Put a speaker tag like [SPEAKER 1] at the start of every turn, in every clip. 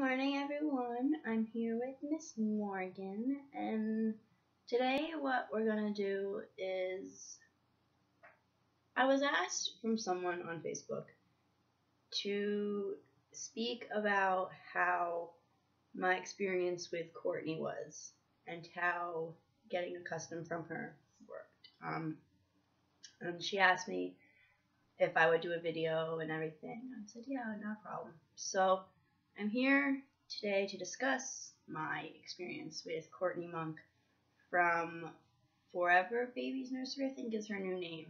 [SPEAKER 1] morning, everyone. I'm here with Miss Morgan, and today what we're gonna do is I was asked from someone on Facebook to speak about how my experience with Courtney was and how getting accustomed from her worked. And she asked me if I would do a video and everything. I said, yeah, no problem. So I'm here today to discuss my experience with Courtney Monk from Forever Babies Nursery, I think is her new name.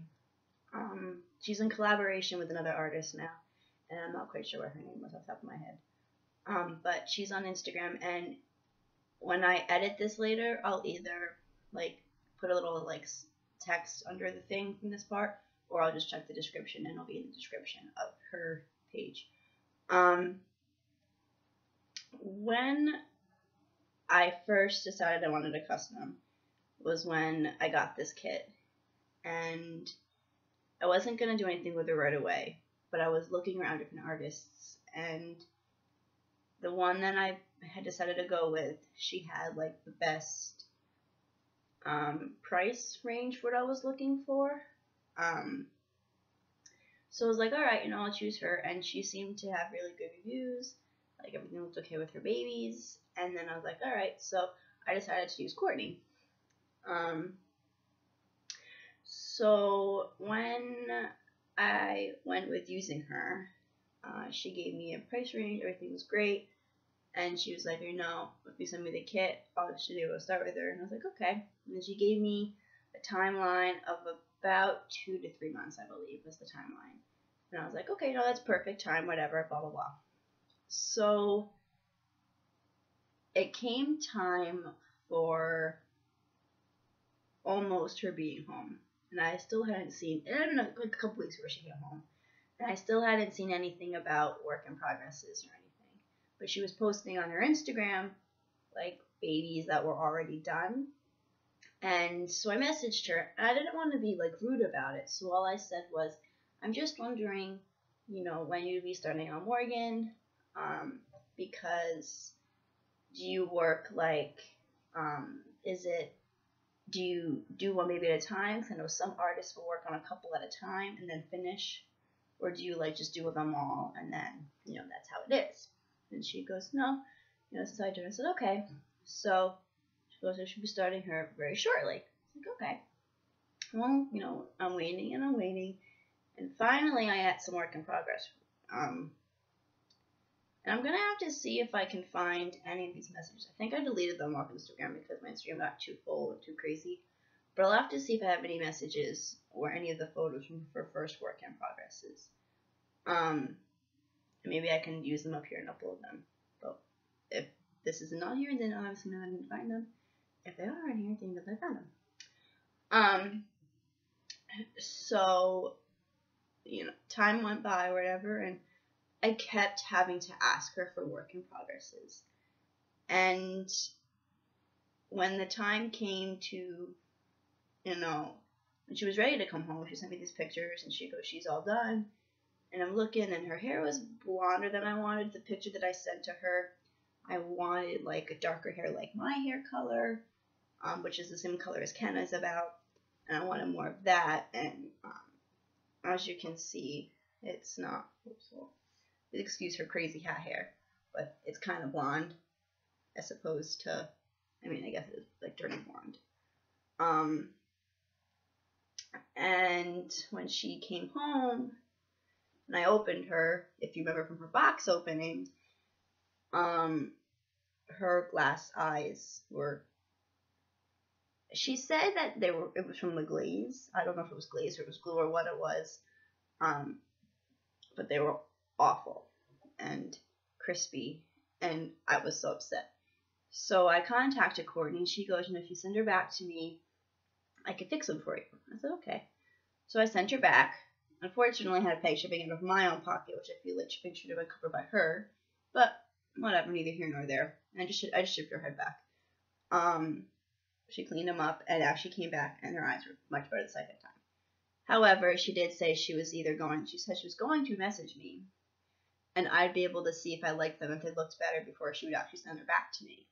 [SPEAKER 1] She's in collaboration with another artist now, and I'm not quite sure what her name was off the top of my head. But she's on Instagram, and when I edit this later, I'll either put a little text under the thing from this part, or I'll just check the description and it'll be in the description of her page. When I first decided I wanted a custom was when I got this kit, and I wasn't going to do anything with it right away, but I was looking around different artists, and the one that I had decided to go with, she had the best price range for what I was looking for. So I was like, alright, I'll choose her, and she seemed to have really good reviews, everything looked okay with her babies, and then I was like, alright, so I decided to use Courtney. So when I went with using her, she gave me a price range, everything was great, and she was like, if you send me the kit, I should be able to start with her, and I was like, okay. And then she gave me a timeline of about 2 to 3 months, I believe, was the timeline. And I was like, okay, no, that's perfect time, whatever, blah, blah, blah. So it came time for almost her being home, and I still hadn't seen, it had been a couple weeks where she came home, and I still hadn't seen anything about work in progresses or anything. But she was posting on her Instagram, babies that were already done. And so I messaged her, and I didn't want to be rude about it, so all I said was, I'm just wondering, when you'd be starting on Morgan, because do you work do you do one baby at a time? Because I know some artists will work on a couple at a time and then finish, or do you just do them all and then, that's how it is? And she goes, no, since I do. I said, okay. So she goes, I should be starting her very shortly. I was like, okay. Well, I'm waiting and I'm waiting. And finally I had some work in progress. And I'm going to have to see if I can find any of these messages. I think I deleted them off Instagram because my Instagram got too full and too crazy. But I'll have to see if I have any messages or any of the photos from her first work in progresses. Maybe I can use them up here and upload them. But if this isn't on here, then I'll obviously know how to find them. If they are on here, then I found them. So, time went by or whatever, and I kept having to ask her for work in progresses. And when the time came to, when she was ready to come home, she sent me these pictures, and she goes, she's all done. And I'm looking, and her hair was blonder than I wanted. The picture that I sent to her, I wanted a darker hair like my hair color, which is the same color as Kenna's about, and I wanted more of that. And as you can see, it's not, excuse her crazy hat hair, but it's kind of blonde as opposed to, I guess it's dirty blonde. And when she came home and I opened her, if you remember from her box opening, her glass eyes were, she said that it was from the glaze. I don't know if it was glaze or it was glue or what it was. But they were awful and crispy, and I was so upset. So I contacted Courtney, and she goes, if you send her back to me, I can fix them for you. I said, okay. So I sent her back. Unfortunately, I had to pay shipping out of my own pocket, which I feel like shipping should have been covered by her, but whatever, neither here nor there. And I just shipped her head back. She cleaned them up, and actually came back, and her eyes were much better the second time. However, she did say she said she was going to message me and I'd be able to see if I liked them, if they looked better, before she would actually send her back to me.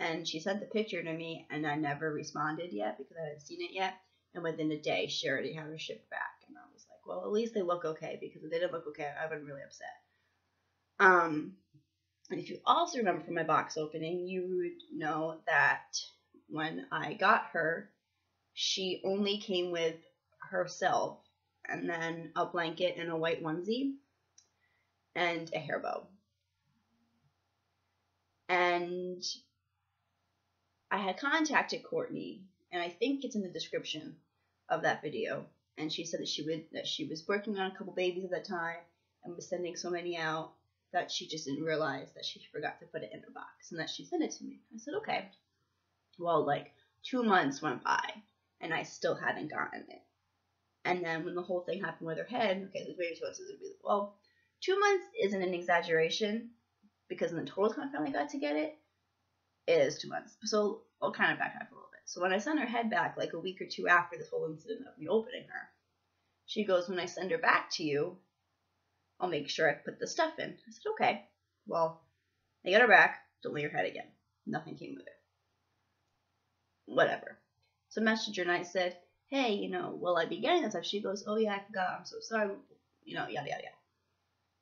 [SPEAKER 1] And she sent the picture to me, and I never responded yet because I hadn't seen it yet. And within a day, she already had her shipped back. And I was like, well, at least they look okay, because if they didn't look okay, I would be really upset. And if you also remember from my box opening, you would know that when I got her, she only came with herself and then a blanket and a white onesie and a hair bow. And I had contacted Courtney, and I think it's in the description of that video, and she said that she was working on a couple babies at that time and was sending so many out that she just didn't realize that she forgot to put it in her box, and that she sent it to me. I said, okay. Well, like 2 months went by, and I still hadn't gotten it. And then when the whole thing happened with her head, okay, it was maybe 2 months. Well, 2 months isn't an exaggeration, because in the total time I finally got to get it, it is 2 months. So I'll kind of backtrack a little bit. So when I sent her head back, like a week or two after this whole incident of me opening her, she goes, when I send her back to you, I'll make sure I put the stuff in. I said, okay. Well, I got her back. Don't lay her head again. Nothing came with it. Whatever. So Messenger and I said, hey, will I be getting this stuff? She goes, oh yeah, I forgot. I'm so sorry. Yada, yada, yada.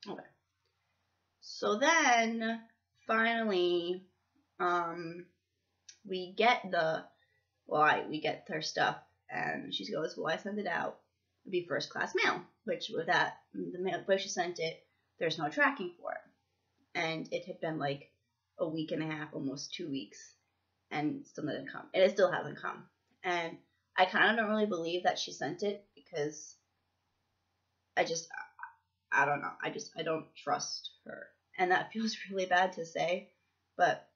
[SPEAKER 1] Okay. So then, finally, we get her stuff, and she goes, well, I sent it out. It'd be first class mail, which with that, the mail, where she sent it, there's no tracking for it. And it had been like a week and a half, almost 2 weeks, and still didn't come. And it still hasn't come. And I kind of don't really believe that she sent it, because I don't know. I don't trust her. And that feels really bad to say, but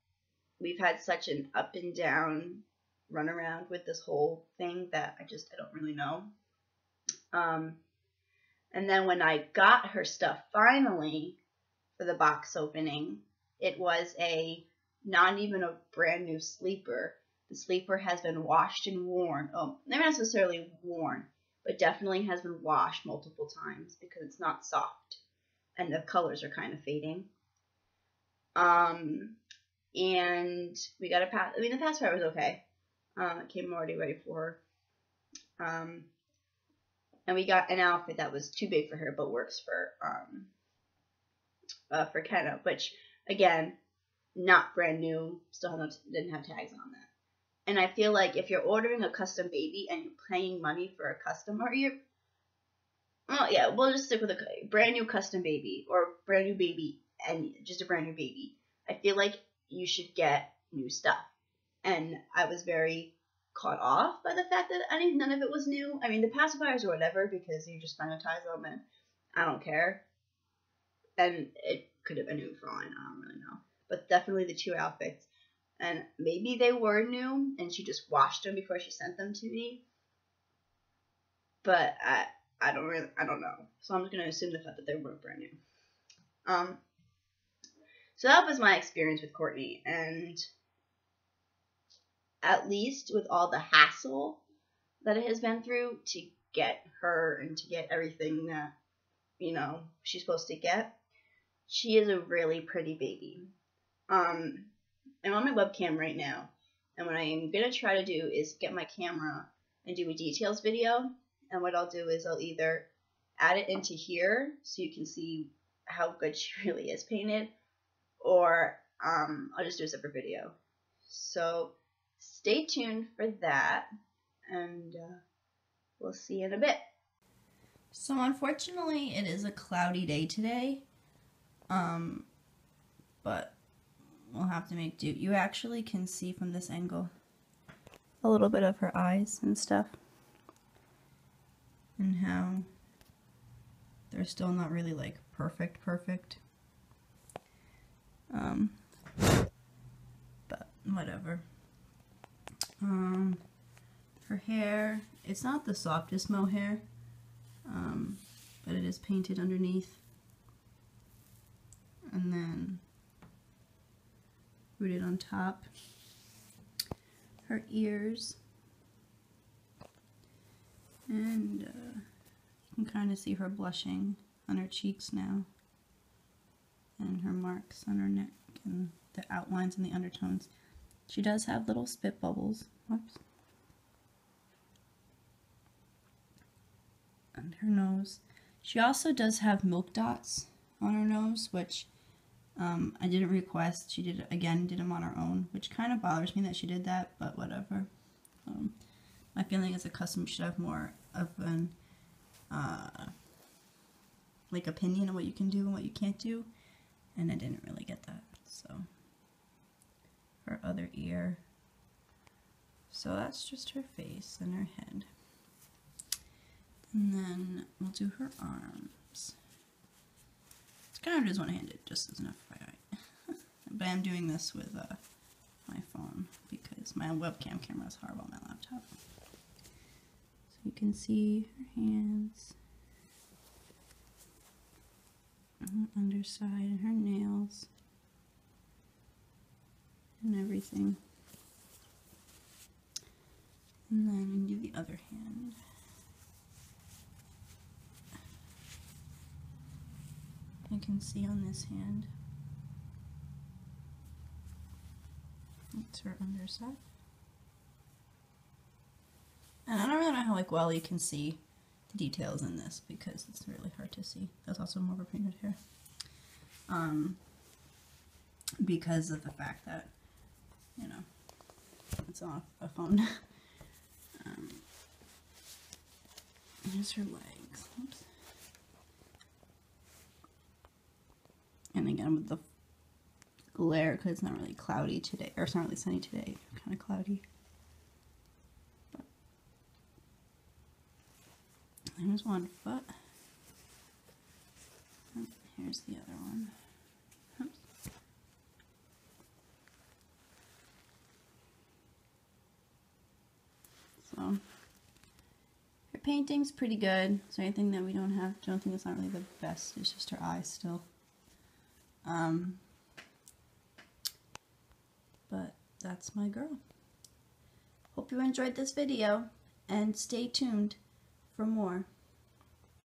[SPEAKER 1] we've had such an up and down runaround with this whole thing that I don't really know. And then when I got her stuff finally for the box opening, it was not even a brand new sleeper. The sleeper has been washed and worn. Oh, not necessarily worn, but definitely has been washed multiple times, because it's not soft and the colors are kind of fading. And we got the pacifier was okay. It came already ready for her. And we got an outfit that was too big for her, but works for Kenna, which again, not brand new, didn't have tags on that. And I feel like if you're ordering a custom baby and you're paying money for a custom, we'll just stick with a brand new custom baby, or brand new baby and just a brand new baby. I feel like you should get new stuff. And I was very caught off by the fact that none of it was new. I mean, the pacifiers or whatever, because you just sanitize them, and I don't care. And it could have been new for all I don't really know. But definitely the 2 outfits. And maybe they were new, and she just washed them before she sent them to me. But I don't know. So I'm just going to assume the fact that they weren't brand new. So that was my experience with Courtney, and at least with all the hassle that it has been through to get her and to get everything that, she's supposed to get, she is a really pretty baby. I'm on my webcam right now, and what I'm going to try to do is get my camera and do a details video, and what I'll do is I'll either add it into here so you can see how good she really is painted, or I'll just do a separate video. So stay tuned for that, and we'll see you in a bit. So unfortunately, it is a cloudy day today, but we'll have to make do. You actually can see from this angle a little bit of her eyes and stuff, and how they're still not really like perfect. But whatever. Her hair, it's not the softest mohair, but it is painted underneath, and then rooted on top. Her ears, and you can kind of see her blushing on her cheeks now. and her marks on her neck and the outlines and the undertones. She does have little spit bubbles. Whoops. And her nose. She also does have milk dots on her nose, which I didn't request. She did them on her own, which kind of bothers me that she did that, but whatever. My feeling is a custom should have more of an like opinion of what you can do and what you can't do, and I didn't really get that. So her other ear. So that's just her face and her head. And then we'll do her arms. It's kind of just one-handed, just as an FYI. But I'm doing this with my phone because my webcam camera is horrible on my laptop. So you can see her hands, and her underside, and her nails, and everything. And then we do the other hand. You can see on this hand, that's her underside. And I don't really know how well you can see the details in this because it's really hard to see. That's also more of a painted hair. Because of the fact that, you know, it's on a phone. Here's her legs. Oops. And again, with the glare, because it's not really cloudy today, or it's not really sunny today, kind of cloudy. But here's one foot. And here's the other one. Oops. So her painting's pretty good. So anything that we don't have, I don't think it's not really the best. It's just her eyes still. But that's my girl. Hope you enjoyed this video and stay tuned for more.